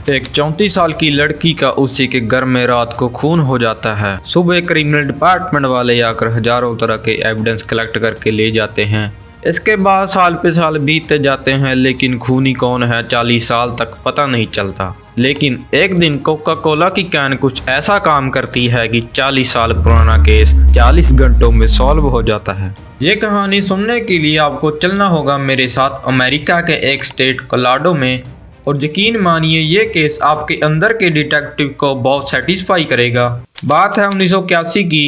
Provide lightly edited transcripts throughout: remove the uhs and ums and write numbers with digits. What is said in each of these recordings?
एक 34 साल की लड़की का उसी के घर में रात को खून हो जाता है। सुबह क्रिमिनल डिपार्टमेंट वाले आकर हजारों तरह के एविडेंस कलेक्ट करके ले जाते हैं। इसके बाद साल पे साल बीतते जाते हैं, लेकिन खूनी कौन है 40 साल तक पता नहीं चलता। लेकिन एक दिन कोका कोला की कैन कुछ ऐसा काम करती है कि 40 साल पुराना केस 40 घंटों में सॉल्व हो जाता है। ये कहानी सुनने के लिए आपको चलना होगा मेरे साथ अमेरिका के एक स्टेट कोलोराडो में, और यकीन मानिए ये केस आपके अंदर के डिटेक्टिव को बहुत सेटिस्फाई करेगा। बात है 1981 की।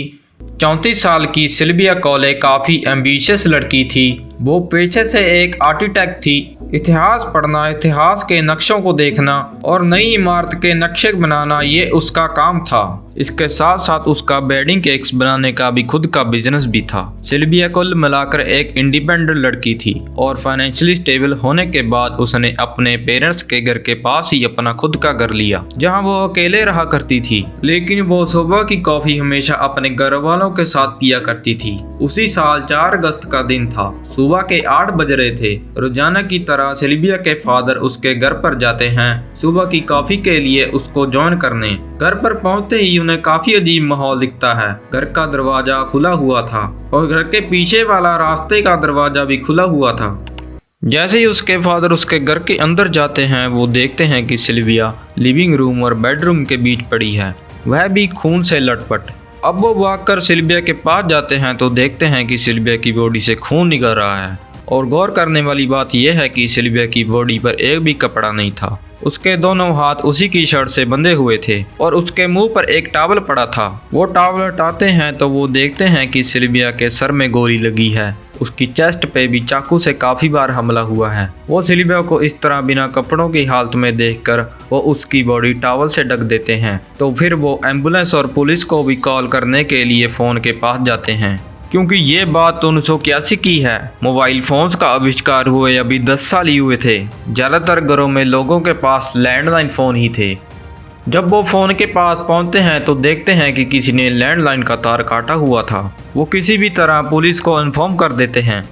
34 साल की सिल्विया कॉले काफ़ी एम्बिशियस लड़की थी। वो पेशे से एक आर्किटेक्ट थी। इतिहास पढ़ना, इतिहास के नक्शों को देखना और नई इमारत के नक्शे बनाना ये उसका काम था। इसके साथ साथ उसका वेडिंग केक्स बनाने का भी खुद का बिजनेस भी था। सिल्विया कुल मिलाकर एक इंडिपेंडेंट लड़की थी और फाइनेंशियली स्टेबल होने के बाद उसने अपने पेरेंट्स के घर के पास ही अपना खुद का घर लिया, जहां वो अकेले रहा करती थी। लेकिन वो सुबह की कॉफी हमेशा अपने घर वालों के साथ पिया करती थी। उसी साल 4 अगस्त का दिन था। सुबह के 8 बज रहे थे। रोजाना की तरह सिल्विया के फादर उसके घर पर जाते हैं सुबह की कॉफी के लिए उसको ज्वाइन करने। घर पर पहुंचते ही उन्हें काफी अजीब माहौल दिखता है। घर का दरवाजा खुला हुआ था और घर के पीछे वाला रास्ते का दरवाजा भी खुला हुआ था। जैसे ही उसके फादर उसके घर के अंदर जाते हैं, वो देखते हैं कि सिल्विया लिविंग रूम और बेडरूम के बीच पड़ी है, वह भी खून से लटपट। अब वो भाग कर सिल्विया के पास जाते हैं तो देखते हैं कि सिल्विया की बॉडी से खून निकल रहा है। और गौर करने वाली बात यह है कि सिल्विया की बॉडी पर एक भी कपड़ा नहीं था। उसके दोनों हाथ उसी की शर्ट से बंधे हुए थे और उसके मुंह पर एक टॉवल पड़ा था। वो टॉवल हटाते हैं तो वो देखते हैं कि सिल्विया के सर में गोली लगी है। उसकी चेस्ट पे भी चाकू से काफी बार हमला हुआ है। वो सिल्विया को इस तरह बिना कपड़ों की हालत में देखकर वो उसकी बॉडी टॉवल से ढक देते हैं। तो फिर वो एम्बुलेंस और पुलिस को भी कॉल करने के लिए फोन के पास जाते हैं, क्योंकि ये बात 1981 की है। मोबाइल फोन्स का आविष्कार हुए अभी 10 साल ही हुए थे। ज़्यादातर घरों में लोगों के पास लैंडलाइन फ़ोन ही थे। जब वो फ़ोन के पास पहुंचते हैं तो देखते हैं कि किसी ने लैंडलाइन का तार काटा हुआ था। वो किसी भी तरह पुलिस को इन्फॉर्म कर देते हैं।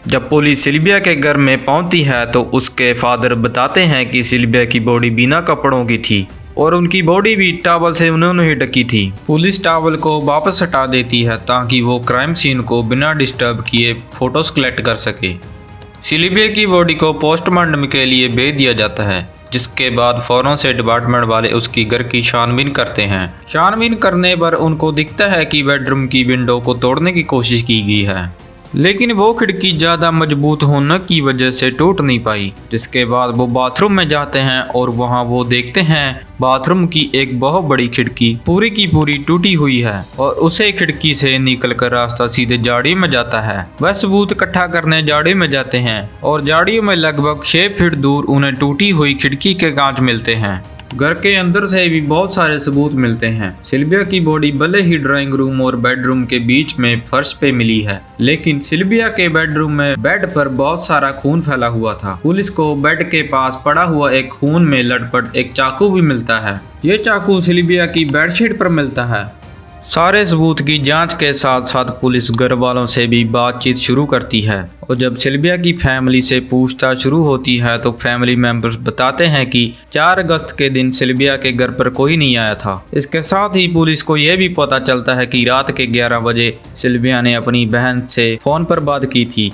जब पुलिस सिल्विया के घर में पहुंचती है तो उसके फादर बताते हैं कि सिल्विया की बॉडी बिना कपड़ों की थी और उनकी बॉडी भी टॉवल से उन्होंने ही ढकी थी। पुलिस टॉवल को वापस हटा देती है ताकि वो क्राइम सीन को बिना डिस्टर्ब किए फोटोज कलेक्ट कर सके। सिल्विया की बॉडी को पोस्टमार्टम के लिए भेज दिया जाता है, जिसके बाद फौरन से डिपार्टमेंट वाले उसकी घर की छानबीन करते हैं। छानबीन करने पर उनको दिखता है कि बेडरूम की विंडो को तोड़ने की कोशिश की गई है, लेकिन वो खिड़की ज़्यादा मजबूत होने की वजह से टूट नहीं पाई। जिसके बाद वो बाथरूम में जाते हैं और वहां वो देखते हैं बाथरूम की एक बहुत बड़ी खिड़की पूरी की पूरी टूटी हुई है और उसे खिड़की से निकलकर रास्ता सीधे झाड़ी में जाता है। वह सबूत इकट्ठा करने झाड़ी में जाते हैं और झाड़ियों में लगभग 6 फीट दूर उन्हें टूटी हुई खिड़की के कांच मिलते हैं। घर के अंदर से भी बहुत सारे सबूत मिलते हैं। सिल्विया की बॉडी भले ही ड्राइंग रूम और बेडरूम के बीच में फर्श पे मिली है, लेकिन सिल्विया के बेडरूम में बेड पर बहुत सारा खून फैला हुआ था। पुलिस को बेड के पास पड़ा हुआ एक खून में लटपट एक चाकू भी मिलता है। ये चाकू सिल्विया की बेडशीट पर मिलता है। सारे सबूत की जांच के साथ साथ पुलिस घर वालों से भी बातचीत शुरू करती है और जब सिल्विया की फैमिली से पूछताछ शुरू होती है तो फैमिली मेंबर्स बताते हैं कि 4 अगस्त के दिन सिल्विया के घर पर कोई नहीं आया था। इसके साथ ही पुलिस को यह भी पता चलता है कि रात के 11 बजे सिल्विया ने अपनी बहन से फ़ोन पर बात की थी।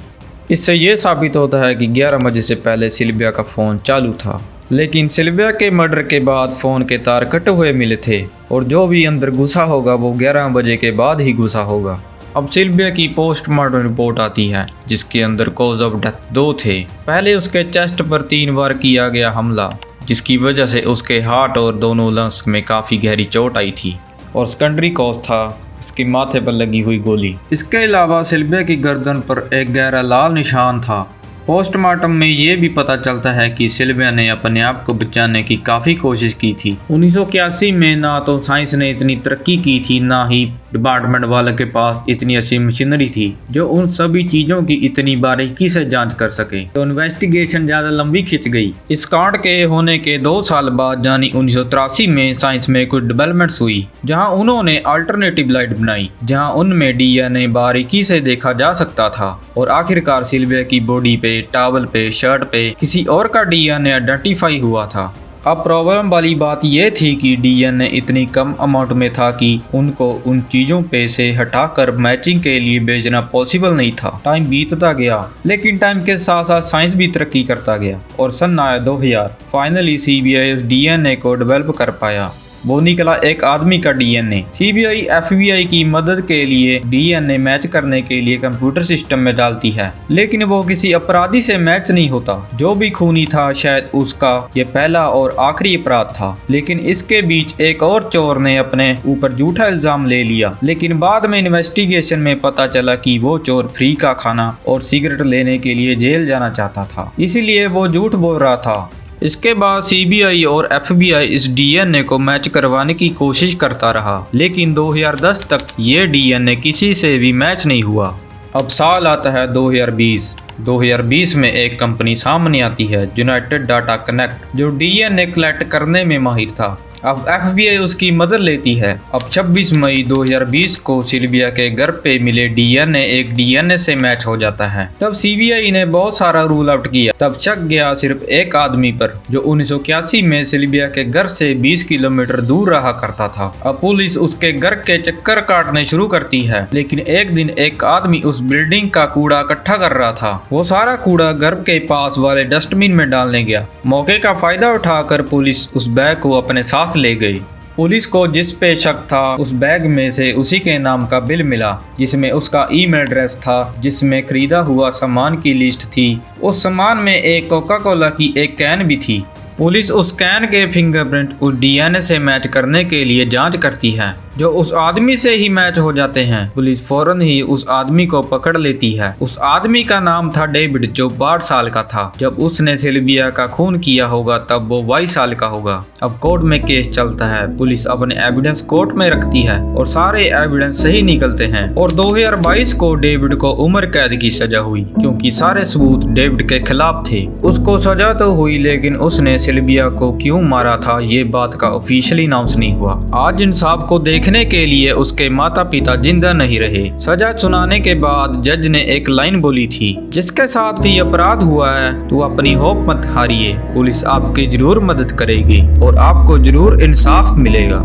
इससे यह साबित होता है कि 11 बजे से पहले सिल्विया का फ़ोन चालू था। लेकिन सिल्विया के मर्डर के बाद फ़ोन के तार कटे हुए मिले थे और जो भी अंदर घुसा होगा वो 11 बजे के बाद ही घुसा होगा। अब सिल्विया की पोस्टमार्टम रिपोर्ट आती है, जिसके अंदर कॉज ऑफ डेथ 2 थे। पहले उसके चेस्ट पर 3 बार किया गया हमला, जिसकी वजह से उसके हार्ट और दोनों लंग्स में काफ़ी गहरी चोट आई थी, और सेकेंडरी कॉज था उसके माथे पर लगी हुई गोली। इसके अलावा सिल्विया की गर्दन पर एक गहरा लाल निशान था। पोस्टमार्टम में ये भी पता चलता है कि सिल्विया ने अपने आप को बचाने की काफ़ी कोशिश की थी। 1981 में ना तो साइंस ने इतनी तरक्की की थी, ना ही डिपार्टमेंट वालों के पास इतनी अच्छी मशीनरी थी जो उन सभी चीज़ों की इतनी बारीकी से जांच कर सके। तो इन्वेस्टिगेशन ज़्यादा लंबी खिंच गई। इस कांड के होने के 2 साल बाद यानी 1983 में साइंस में कुछ डेवलपमेंट्स हुई, जहाँ उन्होंने अल्टरनेटिव लाइट बनाई, जहाँ उनमें DNA बारीकी से देखा जा सकता था और आखिरकार सिल्विया की बॉडी पे, टॉवल पे, शर्ट पे किसी और का DNA आइडेंटिफाई हुआ था। अब प्रॉब्लम वाली बात यह थी कि डीएनए इतनी कम अमाउंट में था कि उनको उन चीजों पे से हटाकर मैचिंग के लिए भेजना पॉसिबल नहीं था। टाइम बीतता गया, लेकिन टाइम के साथ साथ साइंस भी तरक्की करता गया और सन आया 2000। फाइनली सीबीआई उस डीएनए को डेवलप कर पाया। वो निकला एक आदमी का डीएनए। सीबीआई एफबीआई की मदद के लिए डीएनए मैच करने के लिए कंप्यूटर सिस्टम में डालती है, लेकिन वो किसी अपराधी से मैच नहीं होता। जो भी खूनी था शायद उसका ये पहला और आखिरी अपराध था। लेकिन इसके बीच एक और चोर ने अपने ऊपर झूठा इल्जाम ले लिया, लेकिन बाद में इन्वेस्टिगेशन में पता चला कि वो चोर फ्री का खाना और सिगरेट लेने के लिए जेल जाना चाहता था, इसीलिए वो झूठ बोल रहा था। इसके बाद सीबीआई और एफबीआई इस डीएनए को मैच करवाने की कोशिश करता रहा, लेकिन 2010 तक ये डीएनए किसी से भी मैच नहीं हुआ। अब साल आता है 2020। 2020 में एक कंपनी सामने आती है, यूनाइटेड डाटा कनेक्ट, जो डीएनए कलेक्ट करने में माहिर था। अब एफबीआई उसकी मदद लेती है। अब 26 मई 2020 को सिल्विया के घर पे मिले डीएनए एक डीएनए से मैच हो जाता है। तब सीबीआई ने बहुत सारा रूल आउट किया। तब शक गया सिर्फ एक आदमी पर, जो 1981 में सिल्विया के घर से 20 किलोमीटर दूर रहा करता था। अब पुलिस उसके घर के चक्कर काटने शुरू करती है, लेकिन एक दिन एक आदमी उस बिल्डिंग का कूड़ा इकट्ठा कर रहा था। वो सारा कूड़ा घर के पास वाले डस्टबिन में डालने गया। मौके का फायदा उठाकर पुलिस उस बैग को अपने साथ ले गई। पुलिस को जिस पे शक था उस बैग में से उसी के नाम का बिल मिला, जिसमें उसका ईमेल एड्रेस था, जिसमें खरीदा हुआ सामान की लिस्ट थी। उस सामान में एक कोका कोला की एक कैन भी थी। पुलिस उस कैन के फिंगरप्रिंट उस डीएनए से मैच करने के लिए जांच करती है, जो उस आदमी से ही मैच हो जाते हैं। पुलिस फौरन ही उस आदमी को पकड़ लेती है। उस आदमी का नाम था डेविड, जो 12 साल का था। जब उसने सिल्विया का खून किया होगा तब वो 22 साल का होगा। अब कोर्ट में केस चलता है। पुलिस अपने एविडेंस कोर्ट में रखती है और सारे एविडेंस सही निकलते हैं और 2022 को डेविड को उम्र कैद की सजा हुई, क्योंकि सारे सबूत डेविड के खिलाफ थे। उसको सजा तो हुई, लेकिन उसने सिल्विया को क्यों मारा था ये बात का ऑफिशियली अनाउंस नहीं हुआ। आज इंसाफ को देखने के लिए उसके माता पिता जिंदा नहीं रहे। सजा सुनाने के बाद जज ने एक लाइन बोली थी, जिसके साथ भी अपराध हुआ है तो अपनी होप मत हारिए, पुलिस आपकी जरूर मदद करेगी और आपको जरूर इंसाफ मिलेगा।